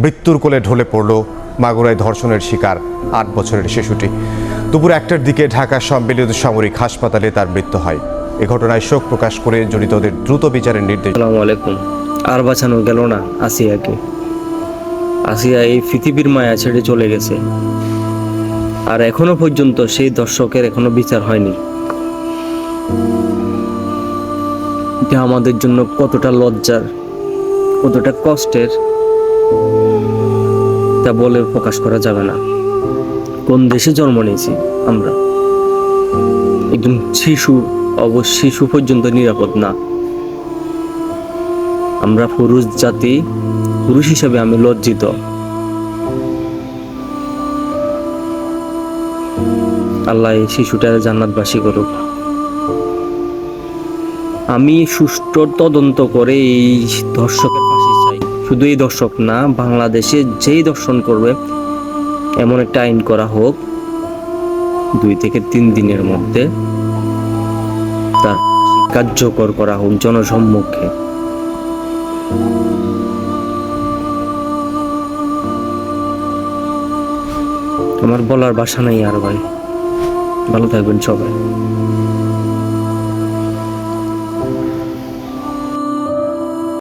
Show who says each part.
Speaker 1: মৃত্যুর কোলে ঢলে পড়ল মাগুরায় ধর্ষণের শিকার ৮ বছরের শিশুটি। দুপুর ১টার দিকে ঢাকা সম্মিলিত সামরিক হাসপাতালে তার মৃত্যু হয়। এ ঘটনায় শোক প্রকাশ করে জড়িতদের দ্রুত বিচারের নির্দেশ।
Speaker 2: আসসালামু আলাইকুম। আর বাঁচানো গেল না আসিয়াকে। আসিয়া এই পৃথিবীর মায়া ছেড়ে চলে গেছে, আর এখনো পর্যন্ত সেই দর্শকের এখনো বিচার হয়নি। এটা আমাদের জন্য কতটা লজ্জার, কতটা কষ্টের, তা বলে প্রকাশ করা যাবে না। কোন দেশে জন্ম নিয়েছি আমরা? একজন শিশু পর্যন্ত নিরাপদ না। আমরা পুরুষ জাতি, পুরুষ হিসাবে আমি লজ্জিত। আল্লাহ এই শিশুটার জান্নাতবাসী করুক। আমি সুষ্ঠু তদন্ত করে এই ধর্ষকের ফাঁসি চাই। শুধু এই দর্শক না, বাংলাদেশে যেই দর্শন করবে এমন একটা আইন করা হোক, 2 থেকে 3 দিনের মধ্যে তার কার্যকর করা হোক জনসম্মুখে। আমার বলার ভাষা নাই আর ভাই। ভালো থাকবেন সবাই।